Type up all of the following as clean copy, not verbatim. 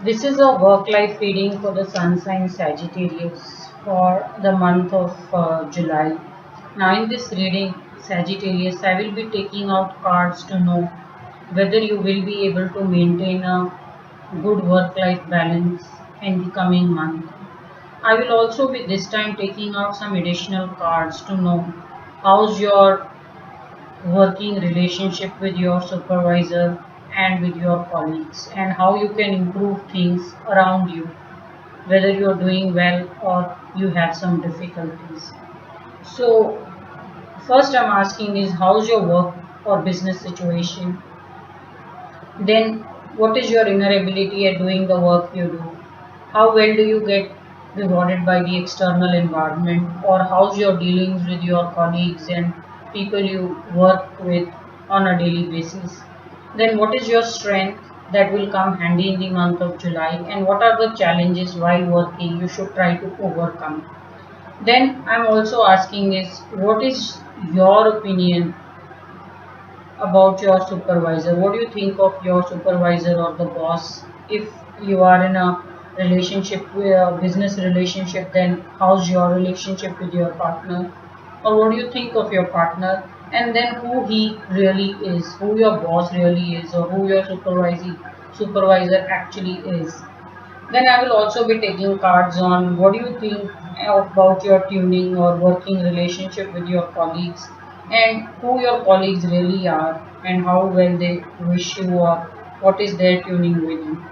This is a work-life reading for the sun sign Sagittarius for the month of July. Now, in this reading, Sagittarius, I will be taking out cards to know whether you will be able to maintain a good work-life balance in the coming month. I will also be this time taking out some additional cards to know how's your working relationship with your supervisor and with your colleagues, and how you can improve things around you, whether you are doing well or you have some difficulties. So first I'm asking is, how's your work or business situation? Then, what is your inner ability at doing the work you do? How well do you get rewarded by the external environment? Or how's your dealings with your colleagues and people you work with on a daily basis? Then, what is your strength that will come handy in the month of July? And what are the challenges while working you should try to overcome? Then, I'm also asking is, what is your opinion about your supervisor? What do you think of your supervisor or the boss? If you are in a relationship, a business relationship, then how's your relationship with your partner? Or what do you think of your partner? And then who he really is, who your boss really is, or who your supervisor actually is. Then I will also be taking cards on what do you think about your tuning or working relationship with your colleagues, and who your colleagues really are, and how well they wish you, or what is their tuning with you.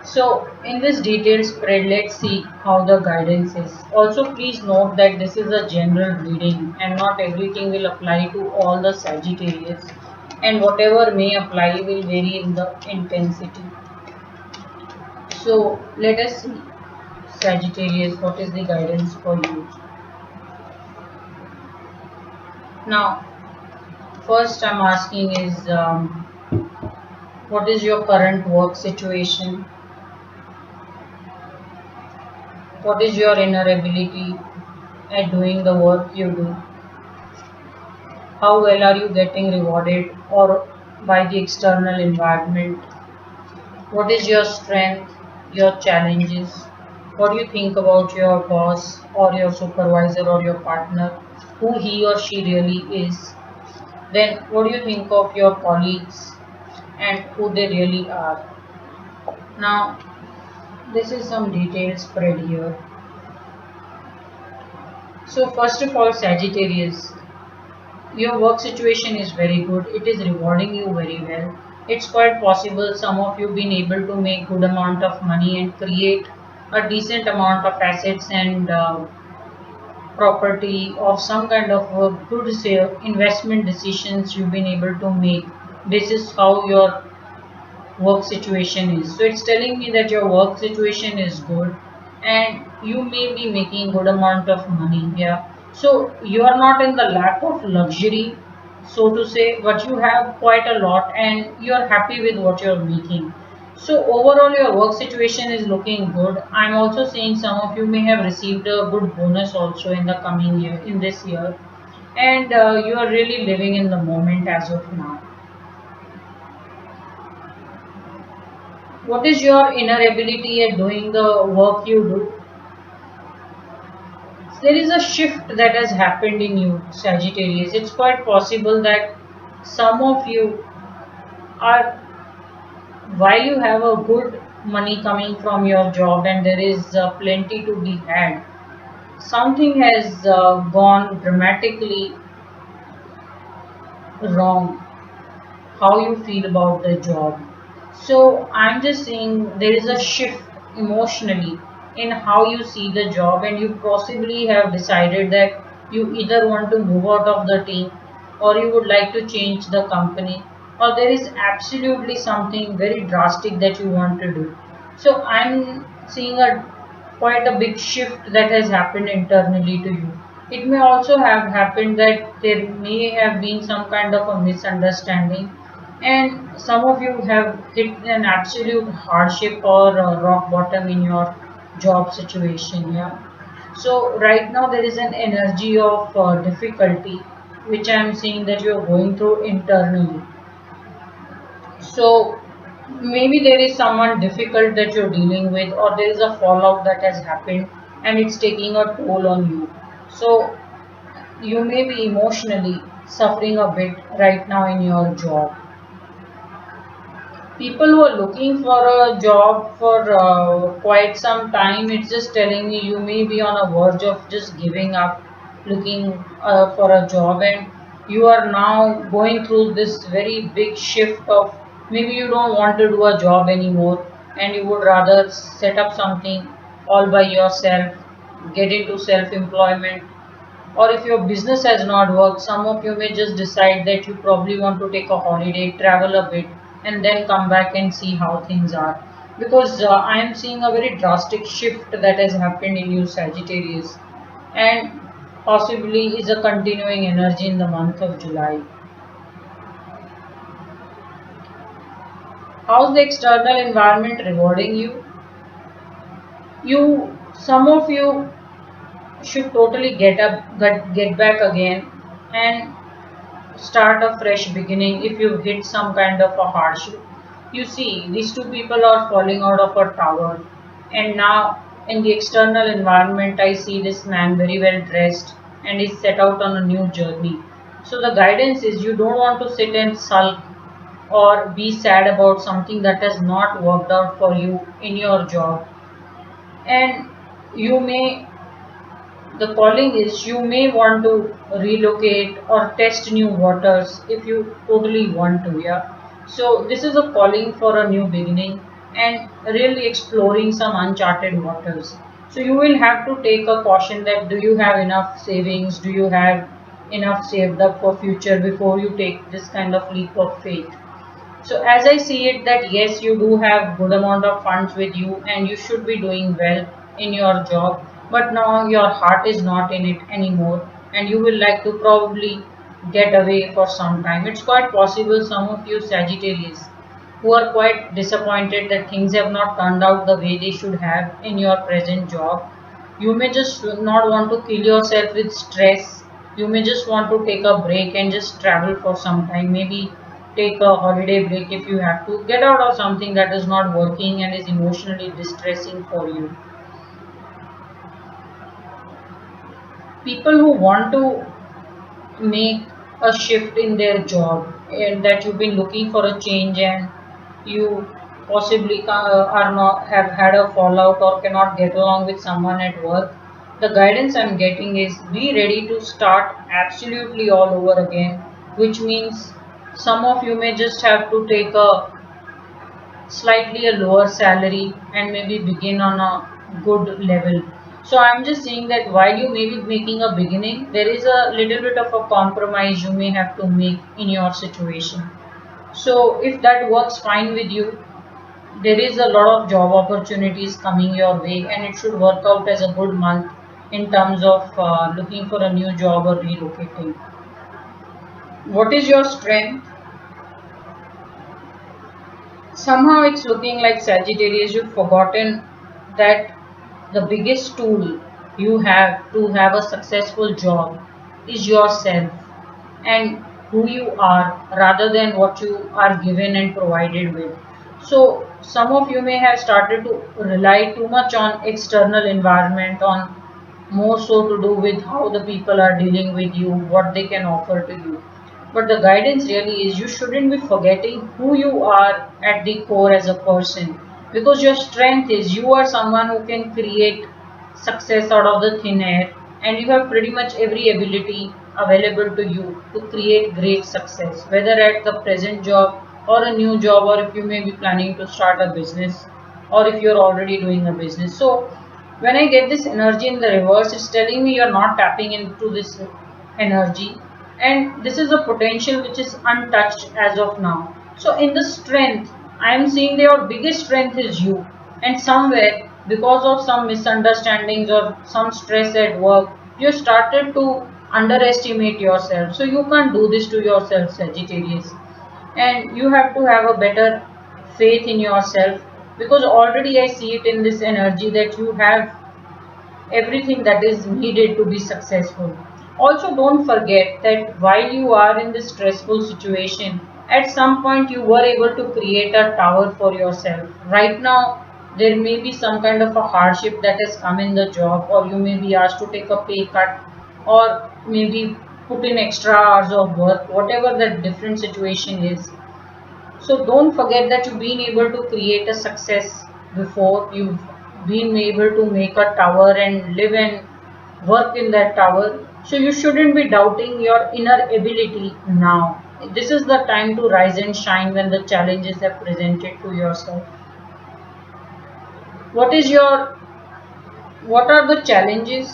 So in this detailed spread, let's see how the guidance is. Also, please note that this is a general reading and not everything will apply to all the Sagittarius, and whatever may apply will vary in the intensity. So let us see, Sagittarius, what is the guidance for you? Now, first I'm asking is, what is your current work situation? What is your inner ability at doing the work you do? How well are you getting rewarded or by the external environment? What is your strength, your challenges? What do you think about your boss or your supervisor or your partner, who he or she really is? Then, what do you think of your colleagues and who they really are? Now, this is some detailed spread here. So, first of all, Sagittarius, your work situation is very good. It is rewarding you very well. It's quite possible some of you been able to make good amount of money and create a decent amount of assets and property of some kind of good say investment decisions you've been able to make. This is how your work situation is. So it's telling me that your work situation is good and you may be making good amount of money. Yeah, so you are not in the lack of luxury, so to say, but you have quite a lot and you are happy with what you're making. So overall your work situation is looking good. I'm also seeing some of you may have received a good bonus also in the coming year, in this year, and you are really living in the moment as of now. What is your inner ability at doing the work you do? There is a shift that has happened in you, Sagittarius. It's quite possible that some of you are, while you have a good money coming from your job and there is plenty to be had, something has gone dramatically wrong, how you feel about the job. So I'm just saying there is a shift emotionally in how you see the job, and you possibly have decided that you either want to move out of the team or you would like to change the company, or there is absolutely something very drastic that you want to do. So I'm seeing a quite a big shift that has happened internally to you. It may also have happened that there may have been some kind of a misunderstanding, and some of you have hit an absolute hardship or rock bottom in your job situation. Yeah. So right now there is an energy of difficulty which I am seeing that you are going through internally. So Maybe there is someone difficult that you're dealing with, or there is a fallout that has happened and it's taking a toll on you. So you may be emotionally suffering a bit right now in your job. People who are looking for a job for quite some time, it's just telling me you may be on a verge of just giving up looking for a job, and you are now going through this very big shift of maybe you don't want to do a job anymore and you would rather set up something all by yourself, get into self employment, or if your business has not worked, some of you may just decide that you probably want to take a holiday, travel a bit, and then come back and see how things are. Because I am seeing a very drastic shift that has happened in you, Sagittarius, and possibly is a continuing energy in the month of July. How's the external environment rewarding you? Some of you should totally get back again and start a fresh beginning if you hit some kind of a hardship. You see, these two people are falling out of a tower, and now in the external environment, I see this man very well dressed and is set out on a new journey. So, the guidance is you don't want to sit and sulk or be sad about something that has not worked out for you in your job, and you may the calling is you may want to relocate or test new waters if you totally want to, yeah. So this is a calling for a new beginning and really exploring some uncharted waters. So you will have to take a caution that do you have enough savings, do you have enough saved up for future before you take this kind of leap of faith. So as I see it that yes, you do have good amount of funds with you and you should be doing well in your job, but now your heart is not in it anymore and you will like to probably get away for some time. It's quite possible some of you Sagittarius who are quite disappointed that things have not turned out the way they should have in your present job. You may just not want to kill yourself with stress. You may just want to take a break and just travel for some time. Maybe take a holiday break if you have to. Get out of something that is not working and is emotionally distressing for you. People who want to make a shift in their job and that you've been looking for a change and you possibly are not have had a fallout or cannot get along with someone at work, the guidance I'm getting is be ready to start absolutely all over again, which means some of you may just have to take a slightly a lower salary and maybe begin on a good level. So I'm just saying that while you may be making a beginning, there is a little bit of a compromise you may have to make in your situation. So if that works fine with you, there is a lot of job opportunities coming your way and it should work out as a good month in terms of looking for a new job or relocating. What is your strength? Somehow it's looking like Sagittarius, you've forgotten that the biggest tool you have to have a successful job is yourself and who you are rather than what you are given and provided with. So some of you may have started to rely too much on external environment, on more so to do with how the people are dealing with you, what they can offer to you. But the guidance really is you shouldn't be forgetting who you are at the core as a person, because your strength is you are someone who can create success out of the thin air and you have pretty much every ability available to you to create great success, whether at the present job or a new job, or if you may be planning to start a business, or if you're already doing a business. So when I get this energy in the reverse, it's telling me you're not tapping into this energy and this is a potential which is untouched as of now. So in the strength, I am seeing that your biggest strength is you, and somewhere because of some misunderstandings or some stress at work, you started to underestimate yourself. So you can't do this to yourself, Sagittarius, and you have to have a better faith in yourself, because already I see it in this energy that you have everything that is needed to be successful. Also, don't forget that while you are in this stressful situation, At some point you were able to create a tower for yourself. Right now there may be some kind of a hardship that has come in the job, or you may be asked to take a pay cut, or maybe put in extra hours of work, whatever the different situation is. So don't forget that you've been able to create a success before. You've been able to make a tower and live and work in that tower. So you shouldn't be doubting your inner ability now. This is the time to rise and shine when the challenges are presented to yourself. What is your what are the challenges?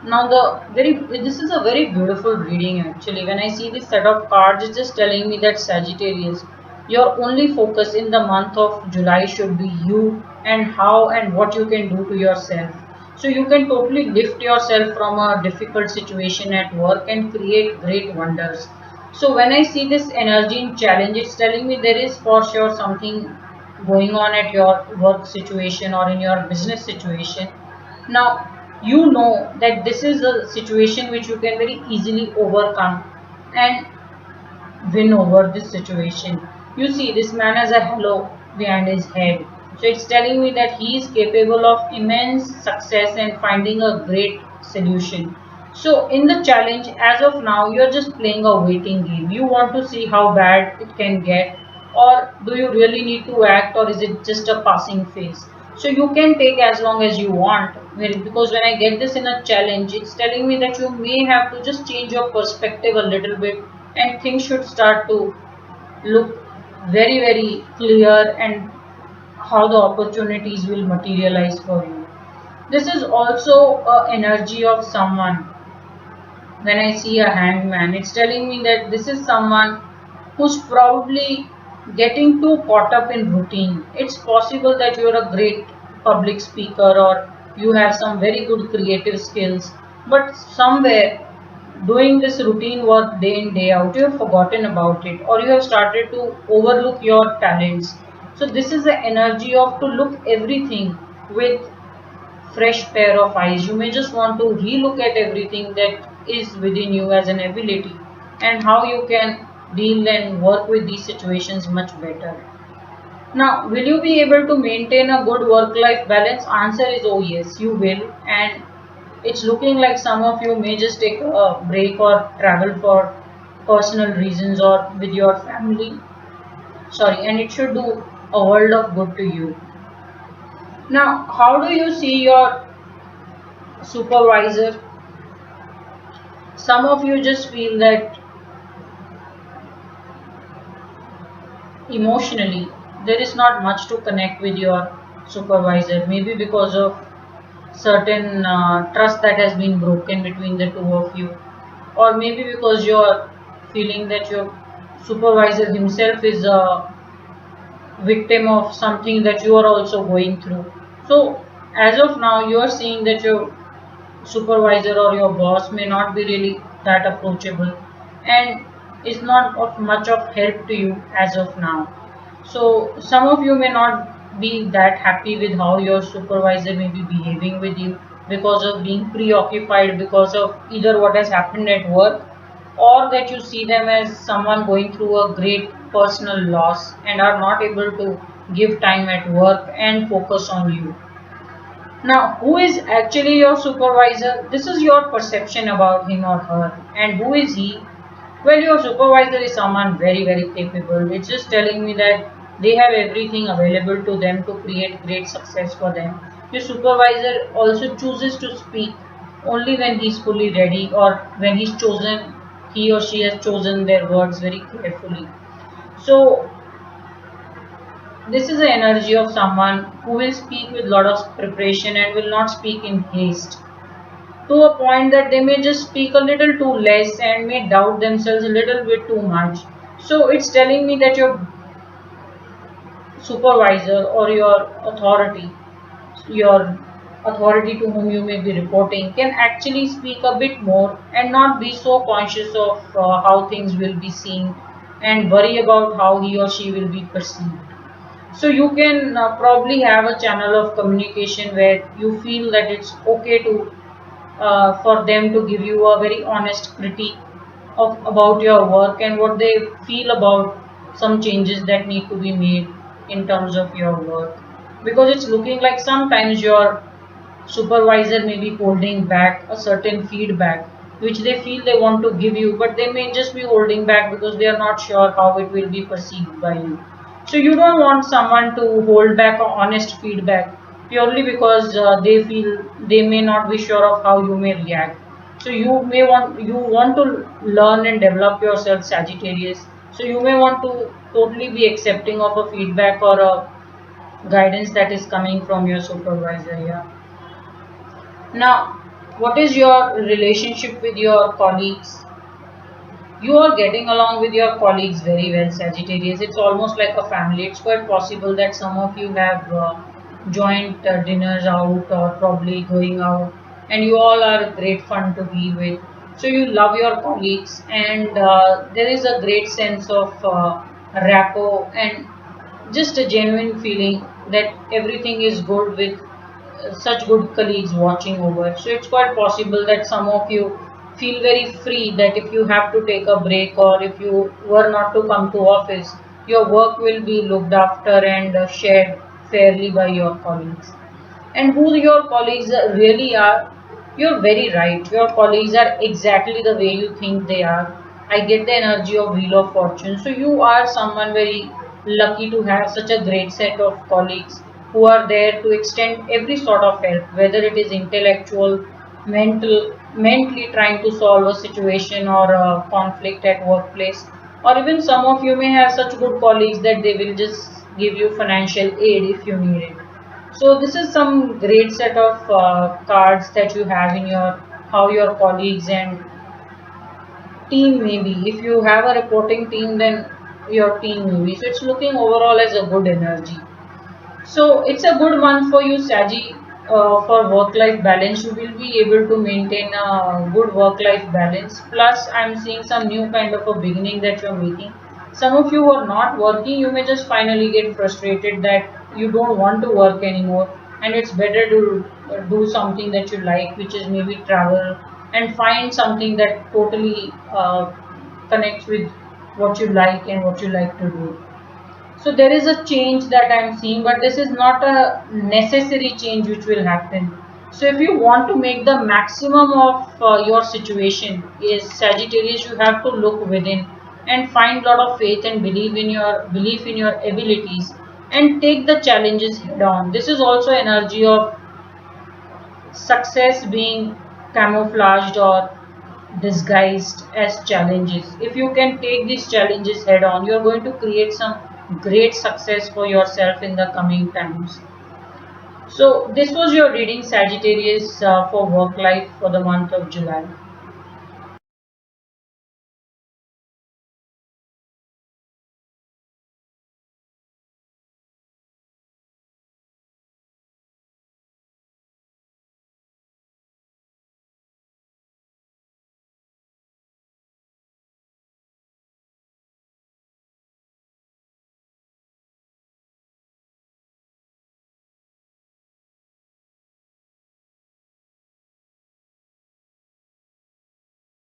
Now the very this is a very beautiful reading actually. When I see this set of cards, it's just telling me that Sagittarius, your only focus in the month of July should be you, and how and what you can do to yourself. So you can totally lift yourself from a difficult situation at work and create great wonders. So when I see this energy in challenge, it's telling me there is for sure something going on at your work situation or in your business situation. Now you know that this is a situation which you can very easily overcome and win over this situation. You see, this man has a halo behind his head. So it's telling me that he is capable of immense success and finding a great solution. So in the challenge, as of now, you're just playing a waiting game. You want to see how bad it can get, or do you really need to act, or is it just a passing phase? So you can take as long as you want, because when I get this in a challenge, it's telling me that you may have to just change your perspective a little bit, and things should start to look very clear, and how the opportunities will materialize for you. This is also a energy of someone. When I see a hangman, it's telling me that this is someone who's probably getting too caught up in routine. It's possible that you're a great public speaker, or you have some very good creative skills, but somewhere doing this routine work day in day out, you have forgotten about it, or you have started to overlook your talents. So this is the energy of to look everything with fresh pair of eyes. You may just want to relook at everything that is within you as an ability, and how you can deal and work with these situations much better. Now, will you be able to maintain a good work-life balance? Answer is oh yes, you will. And it's looking like some of you may just take a break or travel for personal reasons or with your family. Sorry, and it should do a world of good to you. Now, how do you see your supervisor? Some of you just feel that emotionally there is not much to connect with your supervisor, maybe because of certain trust that has been broken between the two of you, or maybe because you're feeling that your supervisor himself is a victim of something that you are also going through. So as of now you are seeing that your supervisor or your boss may not be really that approachable, and is not of much of help to you as of now. So some of you may not be that happy with how your supervisor may be behaving with you, because of being preoccupied because of either what has happened at work, or that you see them as someone going through a great personal loss and are not able to give time at work and focus on you. Now, who is actually your supervisor? This is your perception about him or her. And who is he? Well, your supervisor is someone very capable. It's just telling me that they have everything available to them to create great success for them. Your supervisor also chooses to speak only when he's fully ready, or when he or she has chosen their words very carefully. So this is the energy of someone who will speak with a lot of preparation and will not speak in haste, to a point that they may just speak a little too less and may doubt themselves a little bit too much. So it's telling me that your supervisor or your authority to whom you may be reporting, can actually speak a bit more and not be so conscious of how things will be seen, and worry about how he or she will be perceived. So you can probably have a channel of communication where you feel that it's okay to for them to give you a very honest critique of about your work and what they feel about some changes that need to be made in terms of your work, because it's looking like sometimes your supervisor may be holding back a certain feedback which they feel they want to give you, but they may just be holding back because they are not sure how it will be perceived by you. So you don't want someone to hold back honest feedback purely because they feel they may not be sure of how you may react. So you want to learn and develop yourself, Sagittarius. So you may want to totally be accepting of a feedback or a guidance that is coming from your supervisor. Yeah. Now, what is your relationship with your colleagues? You are getting along with your colleagues very well, Sagittarius. It's almost like a family. It's quite possible that some of you have joint dinners out or probably going out, and you all are great fun to be with. So you love your colleagues, and there is a great sense of rapport and just a genuine feeling that everything is good with such good colleagues watching over. So it's quite possible that some of you feel very free that if you have to take a break or if you were not to come to office, your work will be looked after and shared fairly by your colleagues. And who your colleagues really are, you're very right. Your colleagues are exactly the way you think they are. I get the energy of Wheel of Fortune. So you are someone very lucky to have such a great set of colleagues who are there to extend every sort of help, whether it is intellectual, mentally trying to solve a situation or a conflict at workplace, or even some of you may have such good colleagues that they will just give you financial aid if you need it. So this is some great set of cards that you have in your how your colleagues and team may be. If you have a reporting team, then your team may be. So it's looking overall as a good energy. So it's a good month for you, Saji, for work-life balance. You will be able to maintain a good work-life balance. Plus, I'm seeing some new kind of a beginning that you're making. Some of you who are not working, you may just finally get frustrated that you don't want to work anymore, and it's better to do something that you like, which is maybe travel and find something that totally connects with what you like and what you like to do. So there is a change that I'm seeing, but this is not a necessary change which will happen. So if you want to make the maximum of your situation, is Sagittarius, you have to look within and find a lot of faith and belief in your abilities and take the challenges head on. This is also energy of success being camouflaged or disguised as challenges. If you can take these challenges head on, you're going to create some great success for yourself in the coming times. So this was your reading, Sagittarius, for work life for the month of July.